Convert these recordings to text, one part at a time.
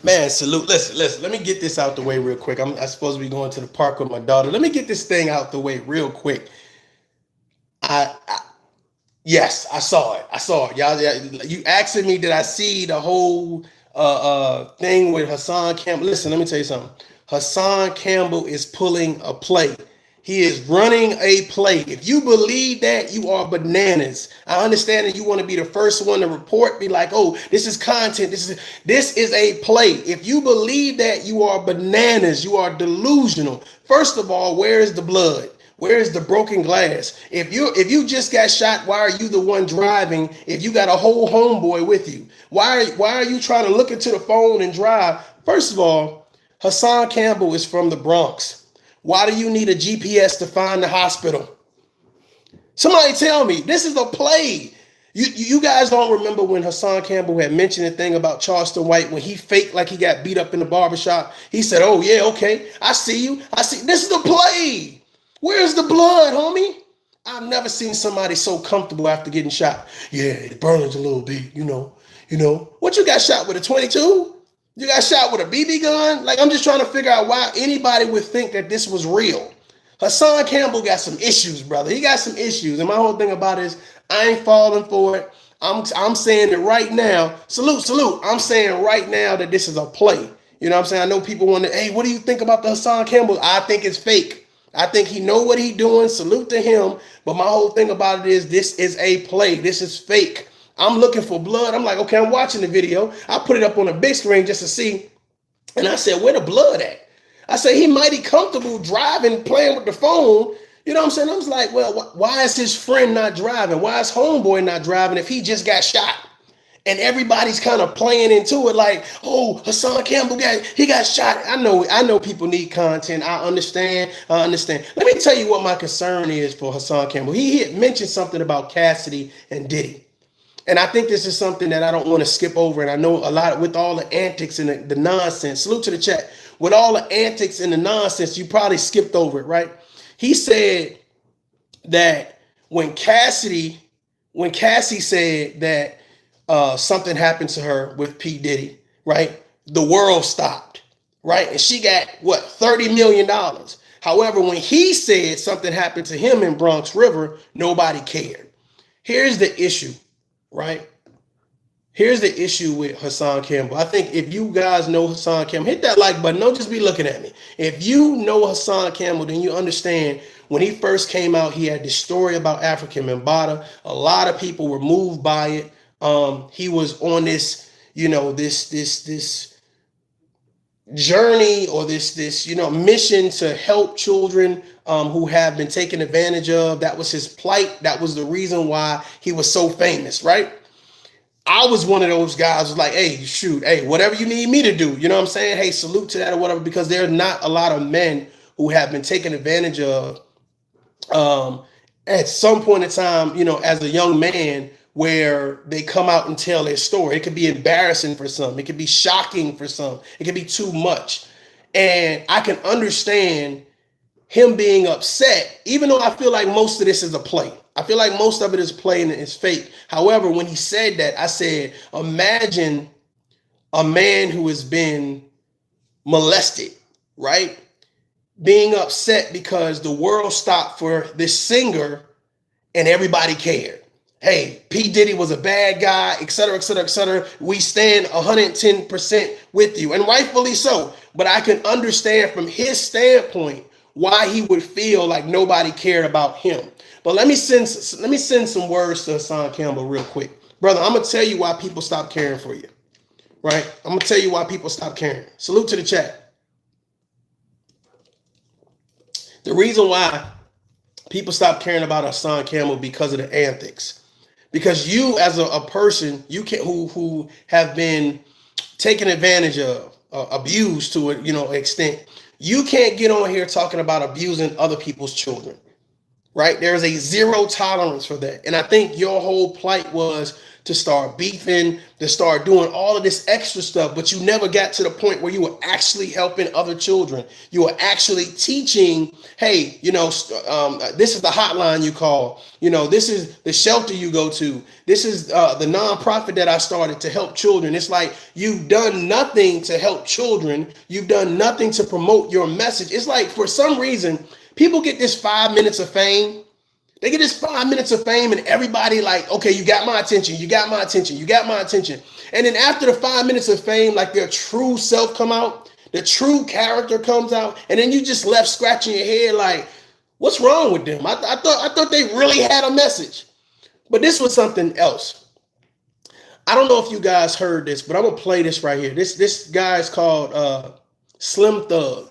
Man, salute. Listen. Let me get this out the way real quick. I'm supposed to be going to the park with my daughter. Let me get this thing out the way real quick. I yes, I saw it. I saw it. You asking me, did I see the whole thing with Hassan Campbell? Listen, let me tell you something. Hassan Campbell is pulling a play. He is running a play. If you believe that, you are bananas. I understand that you want to be the first one to report, be like, oh, this is content. This is a play. If you believe that, you are bananas. You are delusional. First of all, where is the blood? Where is the broken glass? If you just got shot, why are you the one driving? If you got a whole homeboy with you, why are you trying to look into the phone and drive? First of all, Hassan Campbell is from the Bronx. Why do you need a GPS to find the hospital? Somebody tell me. This is a play. You guys don't remember when Hassan Campbell had mentioned a thing about Charleston White when he faked like he got beat up in the barbershop? He said, oh yeah, okay, I see you. I see. This is a play. Where's the blood, homie? I've never seen somebody so comfortable after getting shot. Yeah, it burns a little bit, you know. What you got shot with, a 22? You got shot with a BB gun? Like, I'm just trying to figure out why anybody would think that this was real. Hassan Campbell got some issues, brother. He got some issues. And my whole thing about it is I ain't falling for it. I'm saying it right now. Salute. I'm saying right now that this is a play. You know what I'm saying? I know people want to, hey, what do you think about the Hassan Campbell? I think it's fake. I think he know what he doing. Salute to him. But my whole thing about it is this is a play. This is fake. I'm looking for blood. I'm like, okay, I'm watching the video. I put it up on a big screen just to see. And I said, where the blood at? I said, he mighty comfortable driving, playing with the phone. You know what I'm saying? I was like, well, why is his friend not driving? Why is homeboy not driving if he just got shot? And everybody's kind of playing into it like, oh, Hassan Campbell got shot. I know people need content. I understand. Let me tell you what my concern is for Hassan Campbell. He had mentioned something about Cassidy and Diddy. And I think this is something that I don't want to skip over. And I know a lot with all the antics and the nonsense. Salute to the chat. With all the antics and the nonsense, you probably skipped over it, right? He said that when Cassie said that something happened to her with P.Diddy, right? The world stopped, right? And she got, what, $30 million. However, when he said something happened to him in Bronx River, nobody cared. Here's the issue, right? Here's the issue with Hassan Campbell. I think if you guys know Hassan Campbell, hit that like button. Don't just be looking at me. If you know Hassan Campbell, then you understand when he first came out, he had this story about African Mbata. A lot of people were moved by it. He was on this, this journey or this mission to help children who have been taken advantage of. That was his plight. That was the reason why he was so famous, right? I was one of those guys who's like, hey, shoot, hey, whatever you need me to do, you know what I'm saying? Hey, salute to that or whatever, because there are not a lot of men who have been taken advantage of at some point in time, as a young man, where they come out and tell their story. It could be embarrassing for some. It could be shocking for some. It could be too much. And I can understand him being upset, even though I feel like most of this is a play. I feel like most of it is play and it's fake. However, when he said that, I said, imagine a man who has been molested, right? Being upset because the world stopped for this singer and everybody cared. Hey, P. Diddy was a bad guy, et cetera, et cetera, et cetera. We stand 110% with you, and rightfully so. But I can understand from his standpoint why he would feel like nobody cared about him. But let me send some words to Hassan Campbell real quick. Brother, I'm going to tell you why people stop caring for you, right? I'm going to tell you why people stop caring. Salute to the chat. The reason why people stop caring about Hassan Campbell because of the antics. Because you, as a person, you can who have been taken advantage of, abused to an extent, you can't get on here talking about abusing other people's children, right? There is a zero tolerance for that, and I think your whole plight was to start beefing, to start doing all of this extra stuff, but you never got to the point where you were actually helping other children. You were actually teaching, hey, this is the hotline you call. This is the shelter you go to. This is the nonprofit that I started to help children. It's like you've done nothing to help children. You've done nothing to promote your message. It's like for some reason, people get this 5 minutes of fame. They get this 5 minutes of fame and everybody like, okay, you got my attention. You got my attention. You got my attention. And then after the 5 minutes of fame, like their true self come out, the true character comes out. And then you just left scratching your head like, what's wrong with them? I thought they really had a message. But this was something else. I don't know if you guys heard this, but I'm going to play this right here. This guy is called Slim Thug.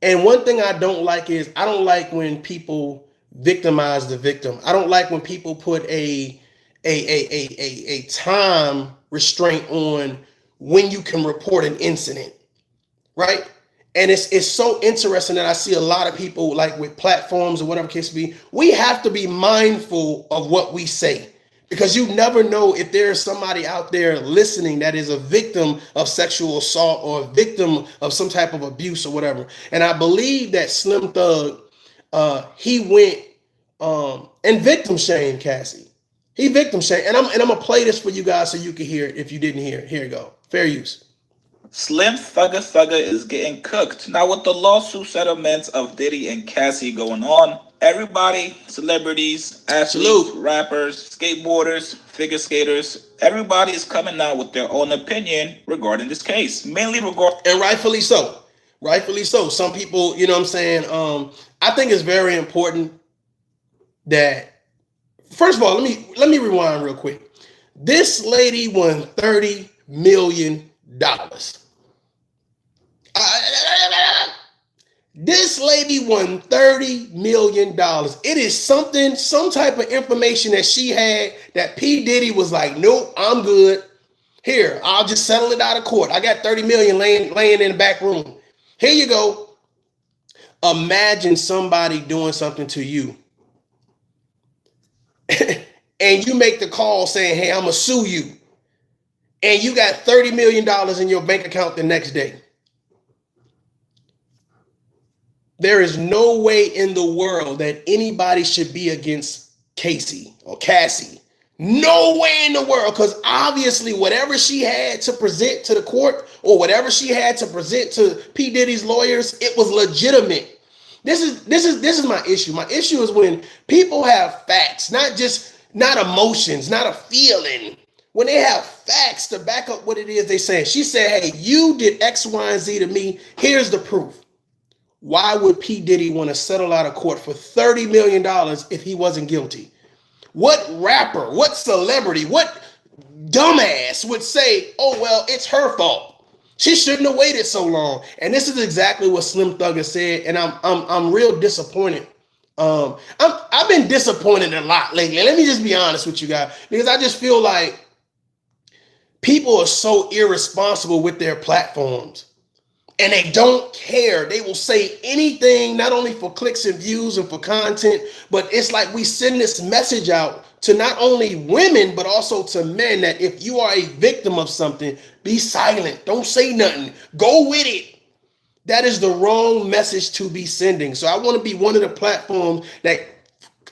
And one thing I don't like is I don't like when people victimize the victim. I don't like when people put a time restraint on when you can report an incident, right? And it's so interesting that I see a lot of people like with platforms or whatever case be. We have to be mindful of what we say because you never know if there's somebody out there listening that is a victim of sexual assault or a victim of some type of abuse or whatever. And I believe that Slim Thug, he went and victim shamed Cassie. He victim shamed, and I'm gonna play this for you guys so you can hear it if you didn't hear it. Here you go. Fair use. Slim Thugger is getting cooked. Now with the lawsuit settlements of Diddy and Cassie going on, everybody, celebrities, athletes, rappers, skateboarders, figure skaters, everybody is coming out with their own opinion regarding this case. Mainly regarding, and rightfully so. Rightfully so. Some people, you know what I'm saying? I think it's very important that, first of all, let me rewind real quick. This lady won $30 million. This lady won $30 million. It is some type of information that she had that P.Diddy was like, nope, I'm good. Here, I'll just settle it out of court. I got 30 million laying in the back room. Here you go. Imagine somebody doing something to you. And you make the call saying, hey, I'm going to sue you. And you got $30 million in your bank account the next day. There is no way in the world that anybody should be against Casey or Cassie. No way in the world, because obviously whatever she had to present to the court or whatever she had to present to P. Diddy's lawyers, it was legitimate. This is my issue. My issue is when people have facts, not emotions, not a feeling. When they have facts to back up what it is they say. She said, hey, you did X, Y, and Z to me. Here's the proof. Why would P. Diddy want to settle out of court for $30 million if he wasn't guilty? What rapper, what celebrity, what dumbass would say, oh, well, it's her fault. She shouldn't have waited so long. And this is exactly what Slim Thug has said. And I'm real disappointed. I've been disappointed a lot lately. Let me just be honest with you guys, because I just feel like people are so irresponsible with their platforms and they don't care. They will say anything, not only for clicks and views and for content, but it's like we send this message out to not only women, but also to men that if you are a victim of something, be silent. Don't say nothing. Go with it. That is the wrong message to be sending. So I want to be one of the platforms that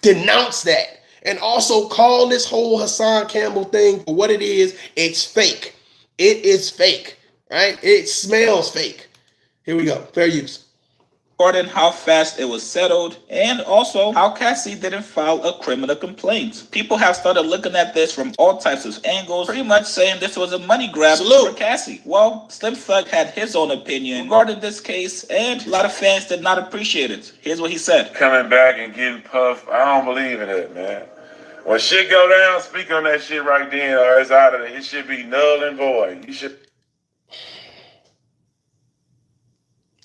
denounce that. And also call this whole Hassan Campbell thing for what it is. It's fake. It is fake, right? It smells fake. Here we go. Fair use. Regarding how fast it was settled, and also how Cassie didn't file a criminal complaint. People have started looking at this from all types of angles, pretty much saying this was a money grab for Cassie. Well, Slim Thug had his own opinion regarding this case, and a lot of fans did not appreciate it. Here's what he said. Coming back and getting puffed, I don't believe in it, man. When shit go down, speak on that shit right then, or it's out of there. It should be null and void. You should.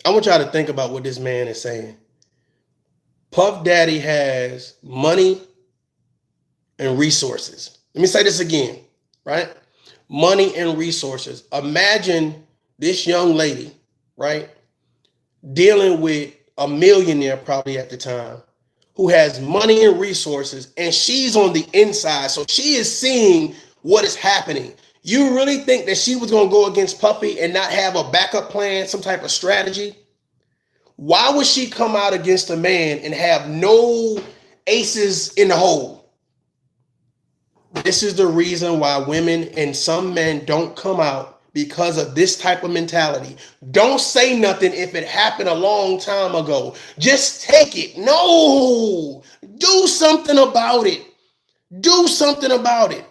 I want y'all to think about what this man is saying. Puff Daddy has money and resources. Let me say this again, right? Money and resources. Imagine this young lady, right, dealing with a millionaire probably at the time, who has money and resources, and she's on the inside. So she is seeing what is happening. You really think that she was going to go against Puffy and not have a backup plan, some type of strategy? Why would she come out against a man and have no aces in the hole? This is the reason why women and some men don't come out, because of this type of mentality. Don't say nothing if it happened a long time ago. Just take it. No, do something about it. Do something about it.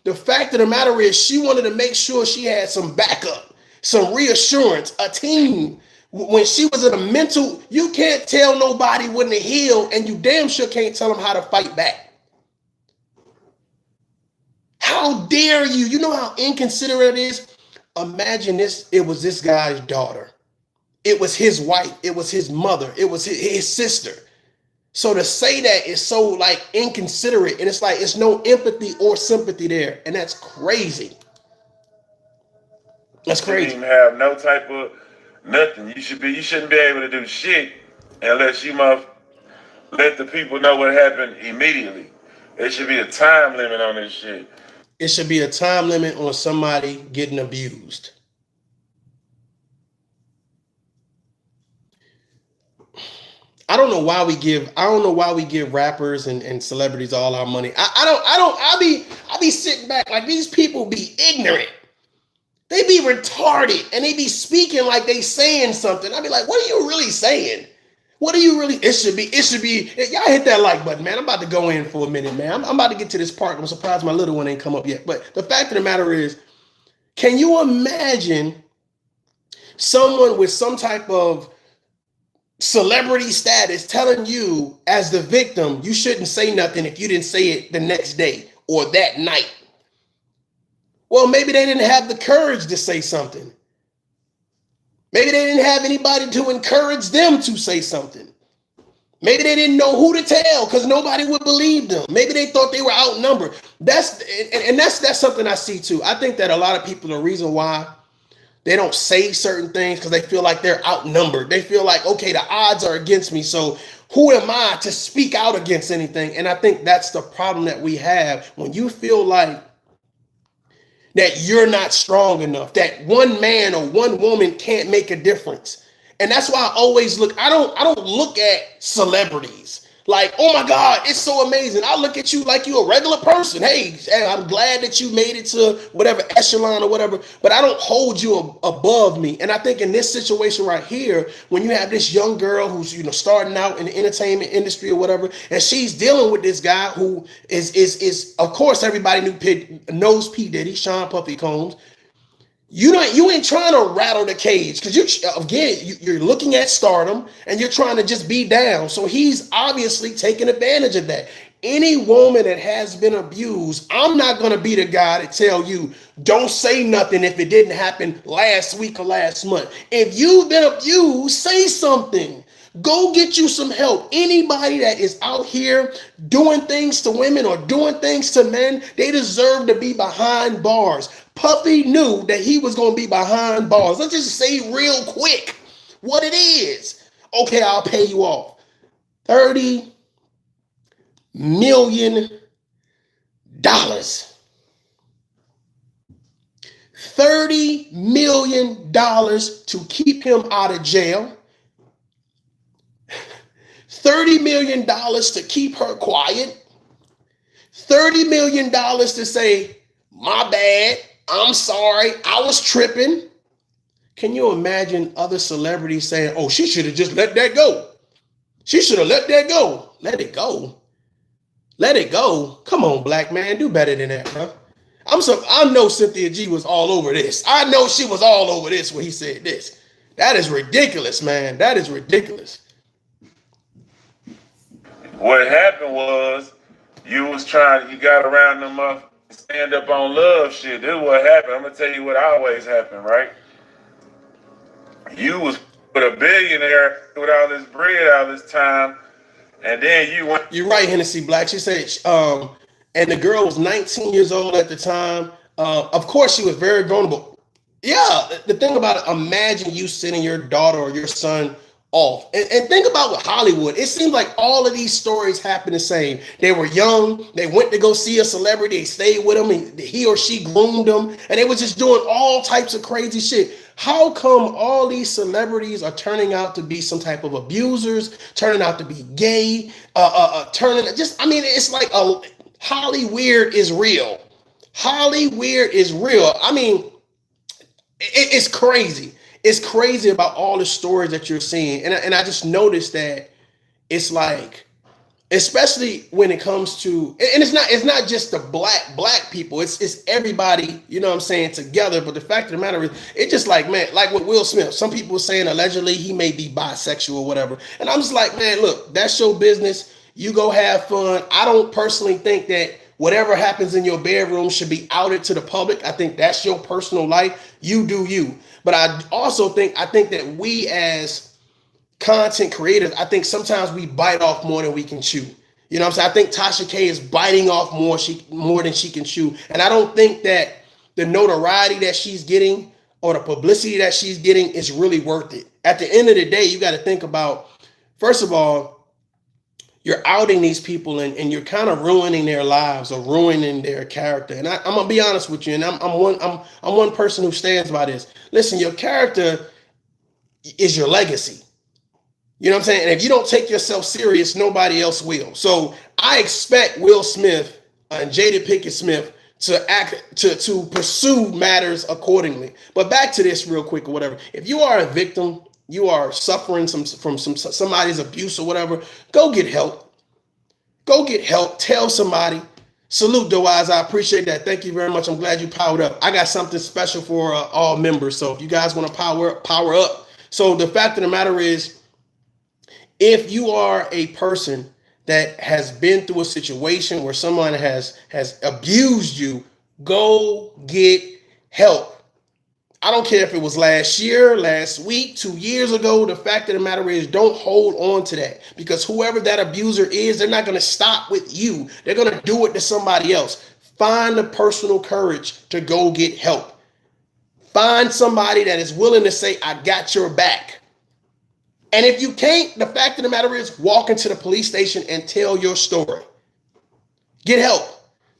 The fact of the matter is, she wanted to make sure she had some backup, some reassurance, a team. When she was in a mental, you can't tell nobody when to heal, and you damn sure can't tell them how to fight back. How dare you? You know how inconsiderate it is? Imagine this, it was this guy's daughter. It was his wife. It was his mother. It was his sister. So to say that is so like inconsiderate, and it's like it's no empathy or sympathy there, and that's crazy. That's crazy. You didn't have no type of nothing. You shouldn't be able to do shit unless you must let the people know what happened immediately. There should be a time limit on this shit. It should be a time limit on somebody getting abused. I don't know why we give rappers and celebrities all our money. I be sitting back like these people be ignorant. They be retarded and they be speaking like they saying something. I be like, what are you really saying? What are you really? It should be. Y'all hit that like button, man. I'm about to go in for a minute, man. I'm about to get to this part. I'm surprised my little one ain't come up yet. But the fact of the matter is, can you imagine someone with some type of celebrity status telling you as the victim, you shouldn't say nothing if you didn't say it the next day or that night? Well, maybe they didn't have the courage to say something. Maybe they didn't have anybody to encourage them to say something. Maybe they didn't know who to tell because nobody would believe them. Maybe they thought they were outnumbered. That's something I see too. I think that a lot of people, the reason why they don't say certain things because they feel like they're outnumbered. They feel like, okay, the odds are against me, so who am I to speak out against anything? And I think that's the problem that we have. When you feel like that you're not strong enough, that one man or one woman can't make a difference. And that's why I always look, I don't look at celebrities like, oh my God, it's so amazing. I look at you like you're a regular person. Hey, I'm glad that you made it to whatever echelon or whatever, but I don't hold you above me. And I think in this situation right here, when you have this young girl who's, starting out in the entertainment industry or whatever, and she's dealing with this guy who is of course, everybody knows P.Diddy, Sean Puffy Combs. You ain't trying to rattle the cage because you're looking at stardom and you're trying to just be down. So he's obviously taking advantage of that. Any woman that has been abused, I'm not going to be the guy to tell you, don't say nothing if it didn't happen last week or last month. If you've been abused, say something. Go get you some help. Anybody that is out here doing things to women or doing things to men, they deserve to be behind bars. Puffy knew that he was going to be behind bars. Let's just say real quick what it is. Okay, I'll pay you off. $30 million. $30 million to keep him out of jail. $30 million to keep her quiet. $30 million to say, my bad, I'm sorry, I was tripping. Can you imagine other celebrities saying, oh, she should have just let that go. She should have let that go. Let it go. Let it go. Come on, black man, do better than that, bro. I know Cynthia G was all over this. I know she was all over this when he said this. That is ridiculous, man. That is ridiculous. What happened was you got around them stand up on love shit. This is what happened. I'm gonna tell you what always happened, right? You was with a billionaire with all this bread all this time, and then you went. You're right, Hennessy Black. She said, and the girl was 19 years old at the time. Of course, she was very vulnerable. Yeah, the thing about it, imagine you sending your daughter or your son off. And think about what Hollywood. It seems like all of these stories happen the same. They were young. They went to go see a celebrity. They stayed with him. And he or she groomed them. And they were just doing all types of crazy shit. How come all these celebrities are turning out to be some type of abusers, turning out to be gay, it's like Hollyweird is real. Hollyweird is real. I mean, it's crazy. It's crazy about all the stories that you're seeing. And I just noticed that it's like, especially when it comes to, and it's not just the black people, it's everybody, you know what I'm saying, together. But the fact of the matter is, it's just like, man, like with Will Smith, some people were saying allegedly he may be bisexual or whatever. And I'm just like, man, look, that's your business. You go have fun. I don't personally think that whatever happens in your bedroom should be outed to the public. I think that's your personal life. You do you. But I also think that we as content creators, I think sometimes we bite off more than we can chew. You know what I'm saying? I think Tasha K is biting off more than she can chew. And I don't think that the notoriety that she's getting or the publicity that she's getting is really worth it. At the end of the day, you got to think about, first of all, you're outing these people and you're kind of ruining their lives or ruining their character. And I'm gonna be honest with you, and I'm one person who stands by this. Listen, your character is your legacy. You know what I'm saying? And if you don't take yourself serious, nobody else will. So I expect Will Smith and Jada Pinkett Smith to pursue matters accordingly. But back to this real quick or whatever. If you are a victim, you are suffering from somebody's abuse or whatever, go get help. Go get help. Tell somebody. Salute, Doaz. I appreciate that. Thank you very much. I'm glad you powered up. I got something special for all members. So if you guys want to power up. So the fact of the matter is, if you are a person that has been through a situation where someone has abused you, go get help. I don't care if it was last year, last week, 2 years ago. The fact of the matter is, don't hold on to that, because whoever that abuser is, they're not going to stop with you. They're going to do it to somebody else. Find the personal courage to go get help. Find somebody that is willing to say, I got your back. And if you can't, the fact of the matter is, walk into the police station and tell your story. Get help.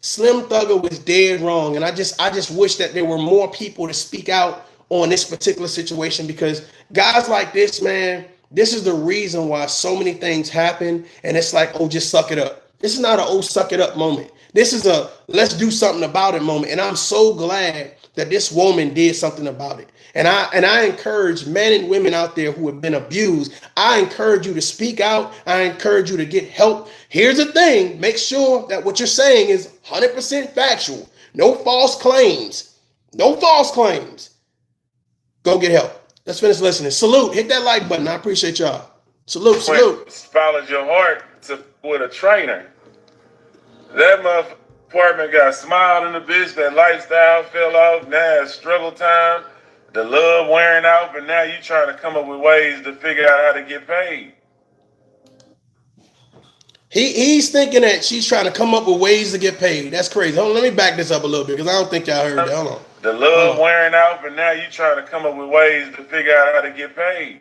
Slim Thugger was dead wrong. And I just wish that there were more people to speak out on this particular situation, because guys like this, man, this is the reason why so many things happen. And it's like, oh, just suck it up. This is not an oh, suck it up moment. This is a let's do something about it moment. And I'm so glad that this woman did something about it. And I encourage men and women out there who have been abused. I encourage you to speak out. I encourage you to get help. Here's the thing. Make sure that what you're saying is 100% factual. No false claims. No false claims. Go get help. Let's finish listening. Salute. Hit that like button. I appreciate y'all. Salute. Followed your heart with a trainer. That apartment got smiled in the bitch. That lifestyle fell off. Now it's struggle time. The love wearing out, but now you trying to come up with ways to figure out how to get paid. He's thinking that she's trying to come up with ways to get paid. That's crazy. Hold on, let me back this up a little bit, because I don't think y'all heard that. Hold on. The love wearing out, but now you trying to come up with ways to figure out how to get paid.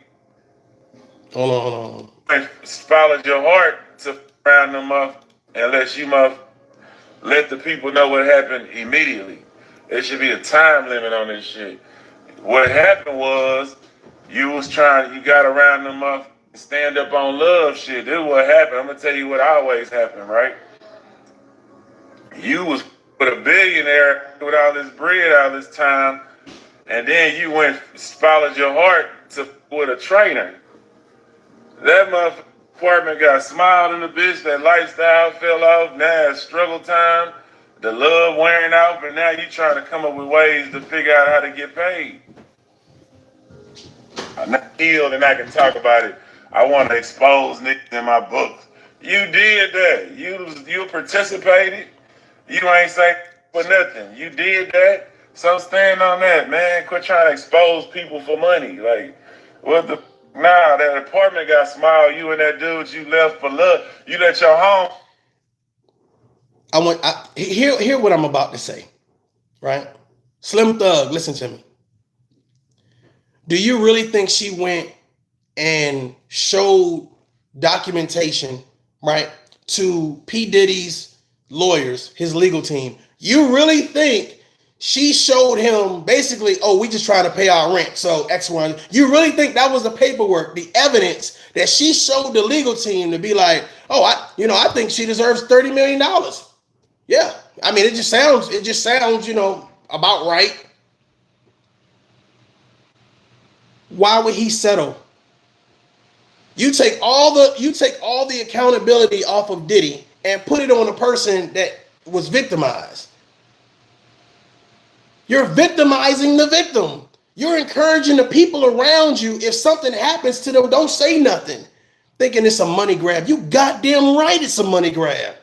Hold on. Followed your heart to round them up and let the people know what happened immediately. There should be a time limit on this shit. What happened was you got around them up, stand up on love shit. This is what happened. I'm gonna tell you what always happened, right? You was with a billionaire with all this bread all this time, and then you followed your heart with a trainer. That apartment got smiled in the bitch. That lifestyle fell off. Now it's struggle time. The love wearing out, but now you trying to come up with ways to figure out how to get paid. I'm not healed and I can talk about it. I want to expose niggas in my books. You did that. You participated. You ain't say for nothing. You did that. So stand on that, man. Quit trying to expose people for money. Like, what the? Nah, that apartment got smiled. You and that dude you left for love. You let your home. Hear what I'm about to say, right? Slim Thug, listen to me. Do you really think she went and showed documentation, right, to P. Diddy's lawyers, his legal team, you really think she showed him basically, oh, we just trying to pay our rent, so X, Y, you really think that was the paperwork, the evidence that she showed the legal team to be like, oh, I think she deserves $30 million. Yeah, I mean, it just sounds, about right. Why would he settle? You take all the accountability off of Diddy and put it on a person that was victimized. You're victimizing the victim. You're encouraging the people around you. If something happens to them, don't say nothing, thinking it's a money grab. You goddamn right it's a money grab.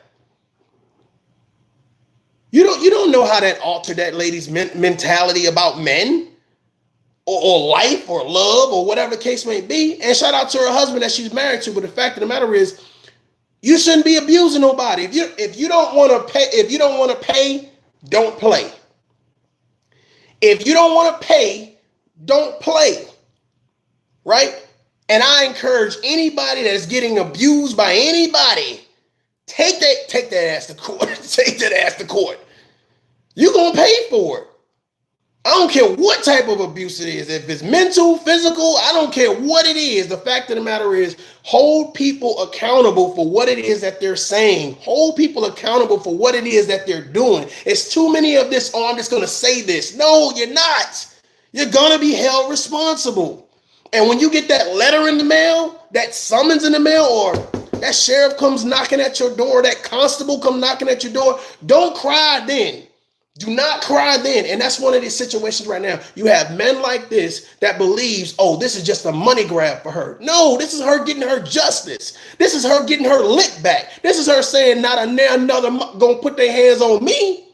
You don't know how that altered that lady's mentality about men or life or love or whatever the case may be. And shout out to her husband that she's married to. But the fact of the matter is, you shouldn't be abusing nobody. If you don't want to pay, don't play. If you don't want to pay, don't play. Right? And I encourage anybody that's getting abused by anybody, take that ass to court. Take that ass to court. You're going to pay for it. I don't care what type of abuse it is. If it's mental, physical, I don't care what it is. The fact of the matter is, hold people accountable for what it is that they're saying. Hold people accountable for what it is that they're doing. It's too many of this, oh, I'm just going to say this. No, you're not. You're going to be held responsible. And when you get that letter in the mail, that summons in the mail, or that sheriff comes knocking at your door, that constable come knocking at your door, don't cry then. Do not cry then. And that's one of these situations right now. You have men like this that believes, oh, this is just a money grab for her. No, this is her getting her justice. This is her getting her lick back. This is her saying, not another gonna put their hands on me.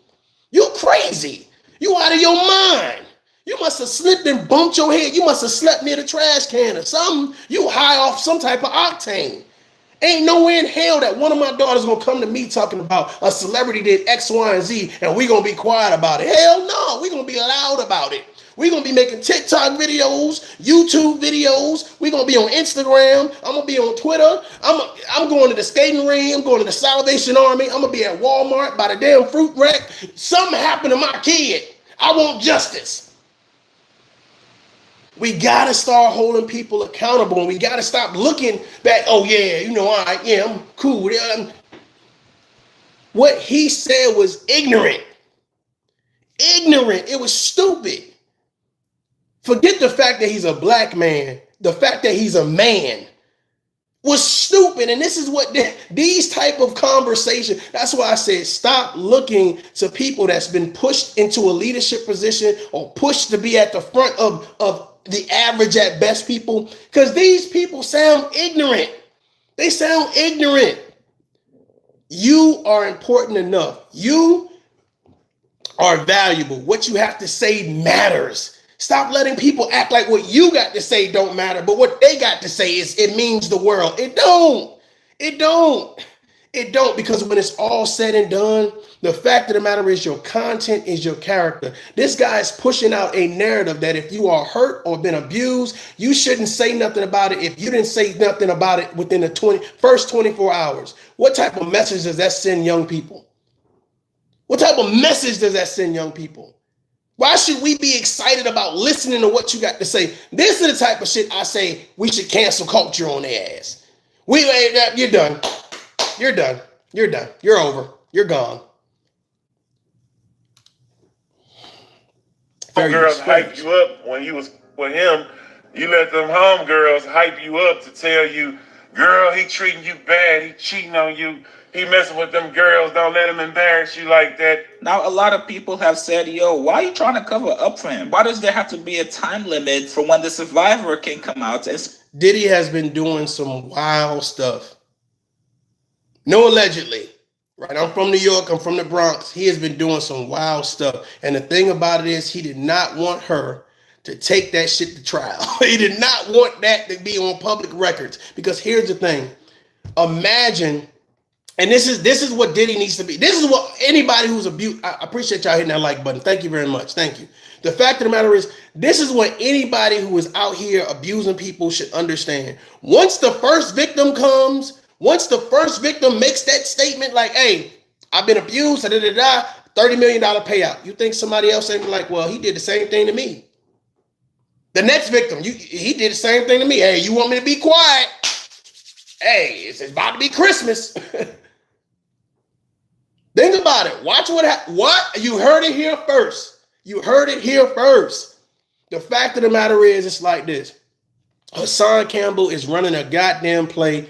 You crazy. You out of your mind. You must have slipped and bumped your head. You must have slept near the trash can or something. You high off some type of octane. Ain't nowhere in hell that one of my daughters gonna come to me talking about a celebrity did X, Y, and Z, and we gonna be quiet about it. Hell no, we gonna be loud about it. We gonna be making TikTok videos, YouTube videos. We gonna be on Instagram. I'm gonna be on Twitter. I'm going to the skating ring. I'm going to the Salvation Army. I'm gonna be at Walmart by the damn fruit rack. Something happened to my kid. I want justice. We got to start holding people accountable, and we got to stop looking back. Oh, yeah, I'm cool. What he said was ignorant. Ignorant. It was stupid. Forget the fact that he's a black man. The fact that he's a man was stupid. And this is what these type of conversation. That's why I said stop looking to people that's been pushed into a leadership position or pushed to be at the front of the average at best people, because these people sound ignorant. They sound ignorant. You are important enough. You are valuable. What you have to say matters. Stop letting people act like what you got to say don't matter, but what they got to say it means the world. It don't. It don't, because when it's all said and done, the fact of the matter is your content is your character. This guy is pushing out a narrative that if you are hurt or been abused, you shouldn't say nothing about it if you didn't say nothing about it within the first 24 hours. What type of message does that send young people? What type of message does that send young people? Why should we be excited about listening to what you got to say? This is the type of shit I say we should cancel culture on their ass. You're done. You're done. You're done. You're over. You're gone. Girls hype you up when you was with him. You let them homegirls hype you up to tell you, girl, he treating you bad. He cheating on you. He messing with them girls. Don't let him embarrass you like that. Now, a lot of people have said, yo, why are you trying to cover up for him? Why does there have to be a time limit for when the survivor can come out? Diddy has been doing some wild stuff. No, allegedly. Right? I'm from New York. I'm from the Bronx. He has been doing some wild stuff. And the thing about it is he did not want her to take that shit to trial. He did not want that to be on public records. Because here's the thing. Imagine And this is what Diddy needs to be. This is what anybody who's abused. I appreciate y'all hitting that like button. Thank you very much. Thank you. The fact of the matter is, this is what anybody who is out here abusing people should understand. Once the first victim comes, once the first victim makes that statement, like, "Hey, I've been abused," $30 million payout. You think somebody else ain't like, "Well, he did the same thing to me." The next victim, he did the same thing to me. "Hey, you want me to be quiet? Hey, it's about to be Christmas." Think about it. Watch what you heard it here first. You heard it here first. The fact of the matter is, it's like this. Hassan Campbell is running a goddamn play.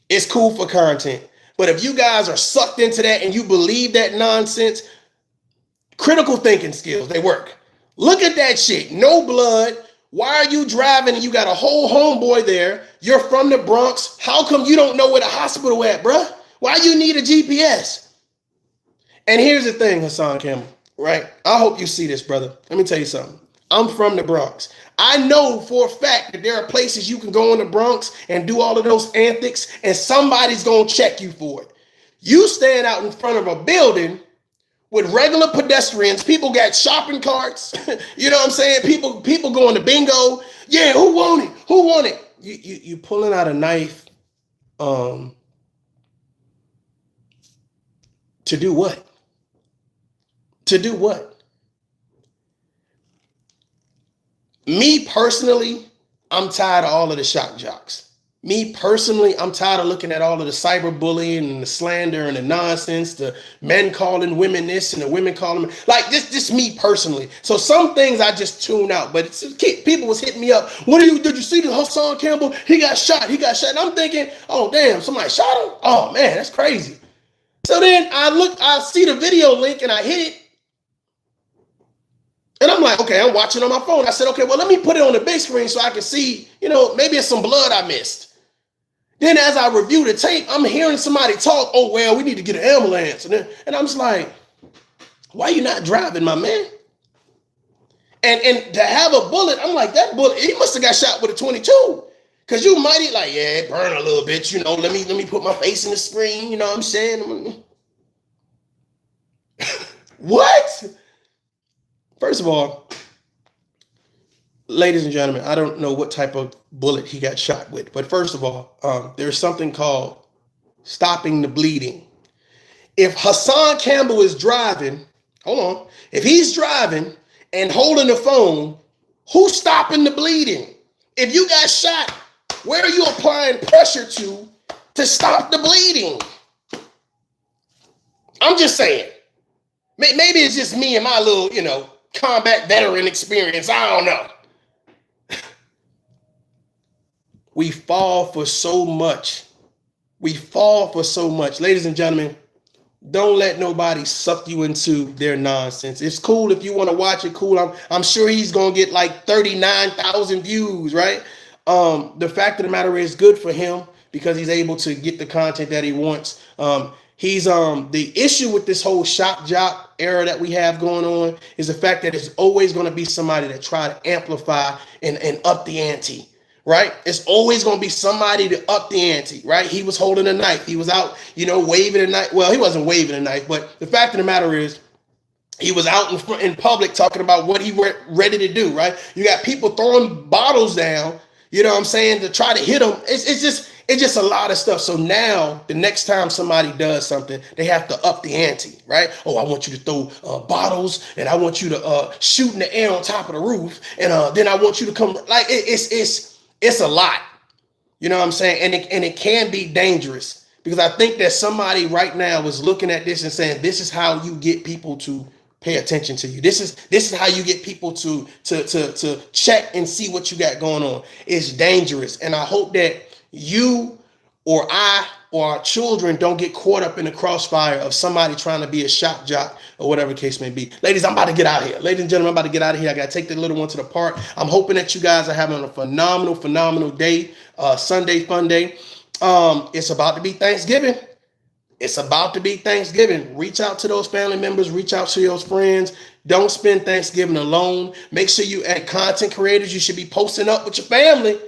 It's cool for content. But if you guys are sucked into that and you believe that nonsense, critical thinking skills, they work. Look at that shit. No blood. Why are you driving and you got a whole homeboy there? You're from the Bronx. How come you don't know where the hospital at, bruh? Why you need a GPS? And here's the thing, Hassan Campbell, right? I hope you see this, brother. Let me tell you something. I'm from the Bronx. I know for a fact that there are places you can go in the Bronx and do all of those antics, and somebody's going to check you for it. You stand out in front of a building with regular pedestrians. People got shopping carts. You know what I'm saying? People going to bingo. Yeah, who want it? Who want it? You pulling out a knife to do what? To do what? Me personally, I'm tired of all of the shock jocks. Me personally, I'm tired of looking at all of the cyberbullying and the slander and the nonsense, the men calling women this and the women calling them, like this me personally. So some things I just tune out, but people was hitting me up. Did you see the Hassan Campbell? He got shot. And I'm thinking, oh damn, somebody shot him? Oh man, that's crazy. So then I see the video link and I hit it. And I'm like, okay, I'm watching on my phone. I said, okay, well, let me put it on the big screen so I can see, maybe it's some blood I missed. Then as I review the tape, I'm hearing somebody talk, "Oh, well, we need to get an ambulance." And I'm just like, why you not driving, my man? And to have a bullet, I'm like, that bullet, he must have got shot with a 22. Because you might be like, yeah, it burned a little bit, let me put my face in the screen, you know what I'm saying? What? First of all, ladies and gentlemen, I don't know what type of bullet he got shot with. But first of all, there's something called stopping the bleeding. If Hassan Campbell is driving, if he's driving and holding the phone, who's stopping the bleeding? If you got shot, where are you applying pressure to stop the bleeding? I'm just saying. Maybe it's just me and my little, combat veteran experience. I don't know. We fall for so much. Ladies and gentlemen, don't let nobody suck you into their nonsense. It's cool if you want to watch it, cool. I'm sure he's going to get like 39,000 views, right? The fact of the matter is, good for him because he's able to get the content that he wants. He's the issue with this whole shock jock era that we have going on is the fact that it's always going to be somebody that try to amplify and up the ante, right? It's always going to be somebody to up the ante, right? He was holding a knife. He was out, waving a knife. Well, he wasn't waving a knife, but the fact of the matter is he was out in public talking about what he were ready to do, right? You got people throwing bottles down, you know what I'm saying, to try to hit him. It's just a lot of stuff. So now the next time somebody does something, they have to up the ante, right? Oh, I want you to throw bottles, and I want you to shoot in the air on top of the roof, and then I want you to come. Like it's a lot, you know what I'm saying? And it can be dangerous because I think that somebody right now is looking at this and saying, this is how you get people to pay attention to you. This is how you get people to check and see what you got going on. It's dangerous, and I hope that you or I or our children don't get caught up in the crossfire of somebody trying to be a shock jock or whatever the case may be. Ladies, I'm about to get out of here. Ladies and gentlemen, I'm about to get out of here. I got to take the little one to the park. I'm hoping that you guys are having a phenomenal day, Sunday fun day. It's about to be Thanksgiving. Reach out to those family members. Reach out to your friends. Don't spend Thanksgiving alone. Make sure you, as content creators, you should be posting up with your family.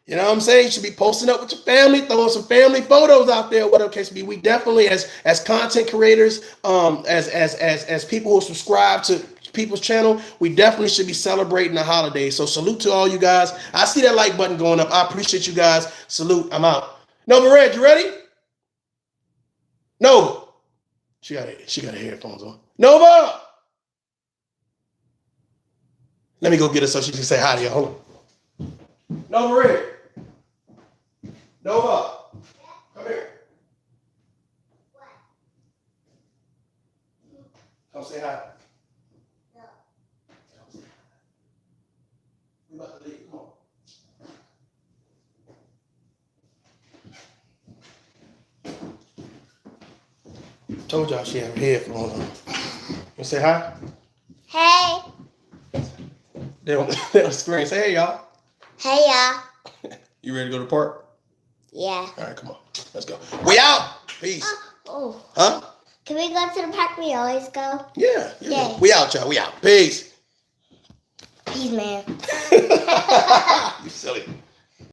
You know what I'm saying? You should be posting up with your family, throwing some family photos out there, whatever the case may be. We definitely, as content creators, as people who subscribe to people's channel, we definitely should be celebrating the holidays. So salute to all you guys. I see that like button going up. I appreciate you guys. Salute. I'm out. Nova Red, you ready? Nova. She got her headphones on. Nova! Let me go get her so she can say hi to you. Hold on. Nova Red. Nova. Come here. Come say hi. No. We about to leave. Come on. Told y'all she had her headphones on. You say hi? Hey. They don't scream. Say hey, y'all. Hey, y'all. You ready to go to the park? Yeah. All right, come on. Let's go. We out. Peace. Oh. Huh? Can we go to the park we always go? Yeah. Yeah. We out, y'all. We out. Peace. Peace, man. You silly.